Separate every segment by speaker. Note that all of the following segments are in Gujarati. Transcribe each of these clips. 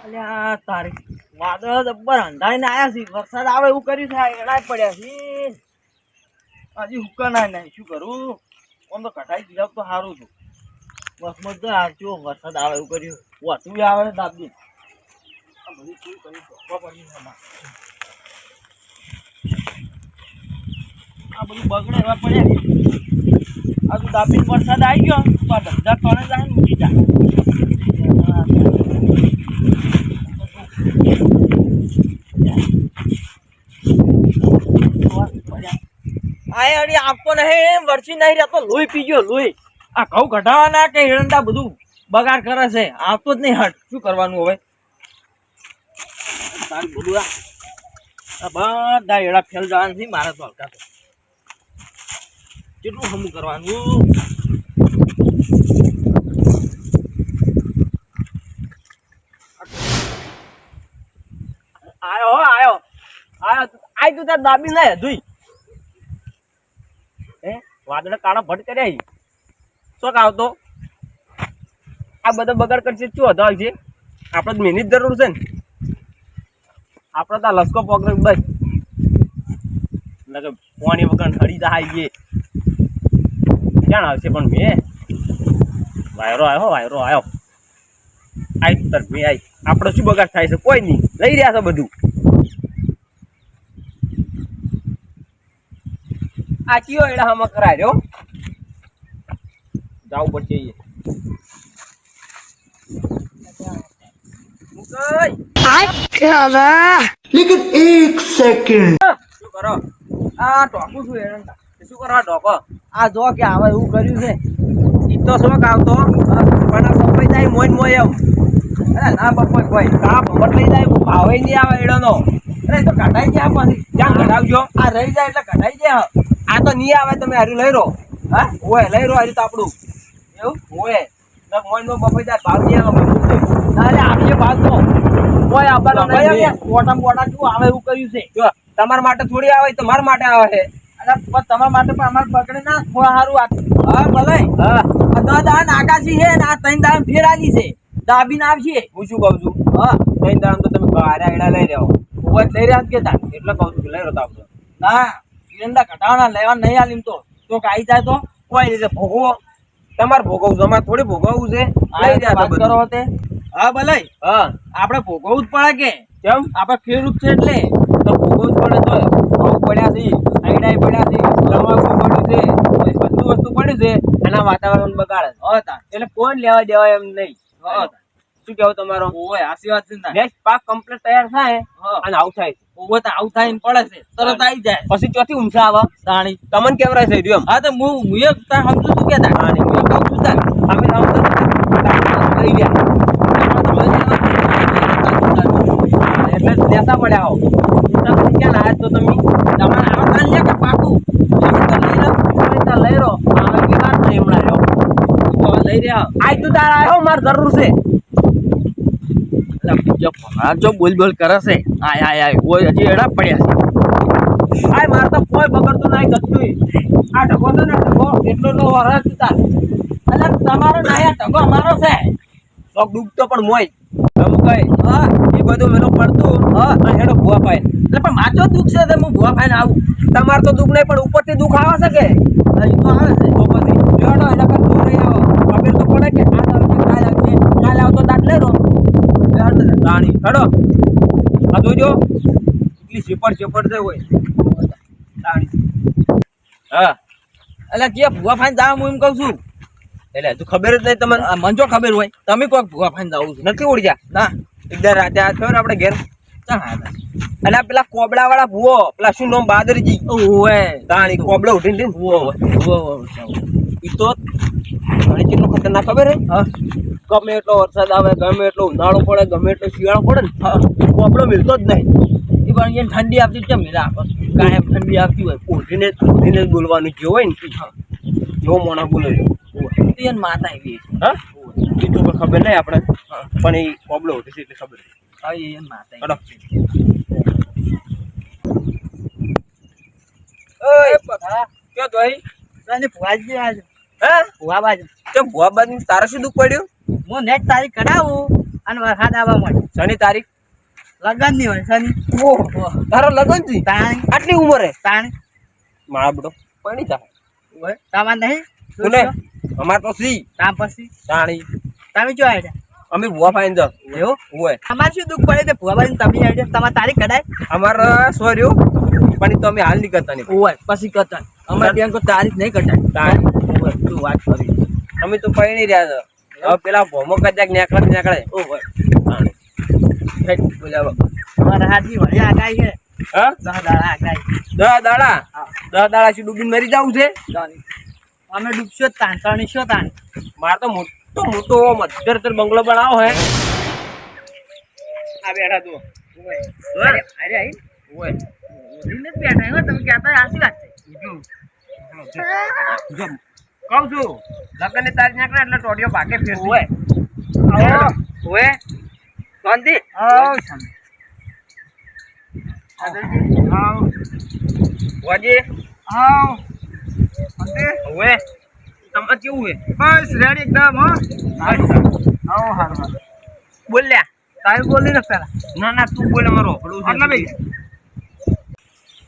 Speaker 1: અલ્યા તારી વાદળ જબ્બર અંધાઈને આયા છે. વરસાદ આવે એવું કર્યું છે. એડા પડ્યા છે. હજી હુકના નહીં. શું કરું? આમ તો કઢાઈ દીધા તો સારું છું. બસ મત જો વરસાદ આવે એવું કર્યું. વાતું આવે દાબી. આ બધું શું કર્યું? પડી આ બધું બગડે એવા પડ્યા. આ તું દાબી વરસાદ આવી ગયો તો આ ધંધા તને જાય ને મૂકી જાય. આપતો નહીં વરસી નહીં રહેતો. લોહી પી ગયો લોહી. આ ઘઉં ઘટાવાના કે હિરંડા બધું બગાડ કરે છે. આવતો જ નહીં. હટ શું કરવાનું હવે? તારું બધું આ બધા એડા ફેલ જવાનું છે મારે તો. હલકા તો કેટલું હમું કરવાનું? આયો આયો આયો આય તું તાર દાબી ના જોઈ વાદળે કાળા ભટ કર્યા શું આવતો? આ બધો બગાડ કરશે શું હતો છે? આપણે મહેનત જરૂર છે ને. આપણે તો લસકો પકડે બસ પાણી વગર હળી જાય ક્યાં આવશે? પણ મેં વાયરો આવ્યો વાયરો આવ્યો આઈ તર મેં આઈ. આપણે શું બગાડ થાય છે? કોઈ નહીં. લઈ રહ્યા છે બધું. આ ચિયો એડા હમ કરાયો જાવું પડશે.
Speaker 2: लेकिन एक सेकंड
Speaker 1: શું કરો? આ ઢોકું છું એરંડા. શું કરો આ ઢોકો? આ જો કે આવે એવું કર્યું છે. ઈ તો શોખ આવતો પણ આ બપોઈ જાય મોય મોય એમ. અરે ના બપોઈ કોઈ કા ભમટ લઈ જાય ભાવે નહીં આવે એડોનો. અરે તો કઢાઈ જાય પછી ક્યાં કઢાવજો? આ રહી જાય એટલે કઢાઈ જાય. આ તો નહીં આવે. તમે હારું લઈ રહો. હા ઓય લઈ રહો હારી તો આપણું એવું ઓય મોય નો બપોઈ જાય ભાવ નહીં આવે. અરે આપજો ભાવ તો ઓય આબાનો નહીં. મોટા મોટા શું આવે એવું કર્યું છે. જો તમારા માટે થોડી આવે તમારા માટે આવે છે. અરે પણ તમારા માટે પણ અમારે પકડે ના થોડા સારું. હા ભલે હા દાદા નાગાજી છે ને આ ત્રણ દામ ફેરાજી છે. દાબીને આવશે. હું શું કહું છું? હા ત્રણ દામ તો તમે બારા એડા લઈ રહ્યો હોય લઈ રહ્યા કે તા એટલે કહું છું કે લઈ રહ્યો આવતો ના ઈરંડા ઘટાવાના લેવા નહીં આલીમ તો આવી જાય તો કોઈ રીતે ભોગવો. તમારે ભોગવવું છે અમારે થોડી ભોગવવું છે. લઈ રહ્યા કરો તે. હા ભલે હા આપણે ભોગવવું જ પડે કે કેમ? આપણે ખેડૂત છે એટલે તો ભોગવવું જ પડે. તો ઘઉં પડ્યા છે આઈડા પડ્યા છે તમાકુ પડ્યું છે બધું વસ્તુ પડ્યું છે. એના વાતાવરણ બગાડે એટલે કોઈ લેવા દેવાય એમ નહીં. શું કેવું તમારો? ઓય આશીર્વાદ છે. નેક્સ્ટ પાક કમ્પ્લીટ તૈયાર થાય અને આવું થાય ઓવો તો આવું થાય ને પડે છે તરત આવી જાય. પછી ચોથી ઊંચા આવે તાણી તમને કેવરાય થઈ રહ્યું એમ. હા તો હું એક સમજુ છું કે તાણી હું કહું છું તાર અમે સમજો લઈ ગયા એટલે લેતા પડ્યા હો. તમે ક્યાં લાયા તો તમે તમારે આવતા લે કે પાકું લઈ રહો આવે કે વાત નહીં હમણાં રહ્યો લઈ રહ્યા. આજ તું તાર આવ્યો મારે જરૂર છે. જો બોલ બોલ કરે છે. આય આય આય કોઈ હજી એડા પડ્યા છે. આય મારે તો કોઈ બગડતું નહીં કશું. આ ઢગો છે ને ઢગો એટલો તો વરસ તાર એટલે તમારો ના આ ઢગો અમારો છે. શોખ ડૂબતો પણ મોય અમુક કઈ હા એ બધું મેં પડતું હા અને હેડો ભૂવા પાય એટલે પણ માચો દુઃખ છે. હું ભૂવા પાઈને આવું. તમારે તો દુઃખ નહીં પણ ઉપરથી દુઃખ આવે છે કે હજી તો આવે છે. તો પછી લેડો એટલે કઈ દૂર નહીં આવો. ખબર તો પડે કે આ કાલ આવશે કાલ આવતો દાંત લઈ લો રાણી હેડો. આ જોજો એટલી શેપડ શેપડ છે હોય રાણી. હા એટલે કે ભૂવા ફાઈને જાવ હું એમ કહું છું. એટલે તું ખબર જ નહીં તમને? મને જો ખબર હોય તમે કોઈ ભૂવા ફાઈને જાવ છું નથી ઓળખ્યા ના એકદમ રાતે આ ખબર આપણે ઘેર એટલે પેલા કોબડા વાળા ભૂવો પેલા શું નામ બાદરજી ઓય તાણી કોબડો ઉઠીને ભૂવો ઈ તો કેટલો ખતરનાક ખબર હે. હા ગમે એટલો વરસાદ આવે ગમે એટલો ઉનાળો પડે ગમે એટલો શિયાળો પડે ને કોબડો મિલતો જ નહીં. એ પણ અહીંયા ઠંડી આવતી કેમ મિલા કાયમ ઠંડી આવતી હોય ઉઠીને બોલવાનું જે હોય ને જો મોણા બોલે એને માતા એવી છે. હા એ તો ખબર નહીં આપણે પણ એ કોબડો ઉઠે છે એટલે ખબર હા એને માતા ઓય પગા ક્યો દોઈ તને ભુવાજી આજ હે ભુવા બાજુ તો ભુવા બાજુ તારે શું દુખ પડ્યું? હું નેટ તારી કઢાવું
Speaker 3: અને વરસાદ આવવા મળે
Speaker 1: શની તારીખ
Speaker 3: લગન ની હોય શનિ
Speaker 1: ઓહો તારો લગન છે
Speaker 3: તાણી
Speaker 1: આટલી ઉંમરે
Speaker 3: તાણી
Speaker 1: મારા બેટો પડી જાય
Speaker 3: હોય તમાર નહીં
Speaker 1: કોને અમાર તો સી
Speaker 3: તામ પછી
Speaker 1: તાણી
Speaker 3: તમે જો આયા
Speaker 1: અમે ભૂવા ફાઈન જ
Speaker 3: એવું
Speaker 1: હોય
Speaker 3: તમારે શું દુઃખ પડે તે ભુવાબાઈ તમે આયા તમારે તારીખ કઢાય
Speaker 1: અમાર સોર્યો પણ તો અમે હાલ નહીં કરતા નહીં
Speaker 3: હોય પછી કટાય અમારે ત્યાં કોઈ તારીખ નહીં કટાય
Speaker 1: તાણી
Speaker 3: હોય તું વાત કરી
Speaker 1: અમે તો પૈણી રહ્યા છે હવે પેલા ભોમો કદાચ નીકળે
Speaker 3: ઓ હોય
Speaker 1: હેટ બોલાવો
Speaker 3: તમારા હાથની વળી આગાઈ છે
Speaker 1: હા
Speaker 3: 10 દાડા આગાઈ
Speaker 1: 10 દાડા 10 દાડા થી ડૂબીને મરી જવું છે
Speaker 3: અમે ડૂબશો તાણી શું તાણી
Speaker 1: માર તો મોટો મધ્યર બંગલો બનાવો હે આ બેઠા તું
Speaker 3: અરે આઈ
Speaker 1: ઓય
Speaker 3: ઉડીને જ બેઠા હો તમે કહેતા આસી વાત છે
Speaker 1: કહું છું લગ્ન ની તારીખ નીકળે એટલે ટોડિયો ભાગે ફેરવું
Speaker 3: ઓય
Speaker 1: ઓય શાંતિ
Speaker 3: આવ
Speaker 1: વાજી
Speaker 3: આવ
Speaker 1: ઓય તમારે કેવું હે
Speaker 3: બસ રેડી એકદમ હો આવો હાર
Speaker 1: બોલ્યા
Speaker 3: તારે બોલી ને પેલા
Speaker 1: ના તું બોલે મારો હળું છે
Speaker 3: ભાઈ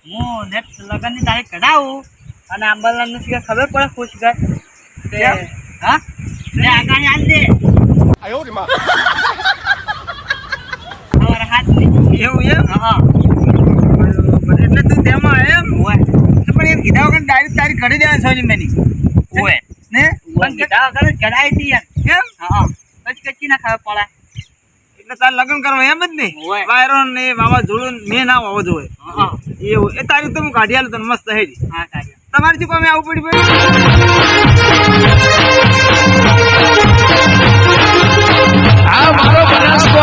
Speaker 3: હું નેક્સ્ટ લગન ની તારીખ કઢાવું અને આંબાલાલ ને ખબર પડે ખુશ ગાય તે હા તે આગાની આલ દે
Speaker 2: આયો રે માં
Speaker 3: અમારા હાથ ની
Speaker 1: એવું એમ
Speaker 3: હા
Speaker 1: એટલે તું તેમાં એમ
Speaker 3: હોય
Speaker 1: તો પણ એમ કીધા વગર ડાયરેક્ટ તારી કરી દેવાની સોની મેની ઓય ને
Speaker 3: પણ કીધા વગર જ કઢાઈ હતી યાર
Speaker 1: એમ
Speaker 3: હા કચી ના ખબર પડે
Speaker 1: એટલે તાર લગ્ન કરવા એમ જ નહીં
Speaker 3: ઓય.
Speaker 1: વાયરો ને વાવાઝોડું મેં ના વાવો જોઈએ
Speaker 3: હા
Speaker 1: એવું એ તારીખ તો હું કાઢી આલું તને મસ્ત હેડી
Speaker 3: હા કાઢ્યા
Speaker 1: તમારે શું કામે આવું પડી
Speaker 2: આ મારો બનાસકોઠો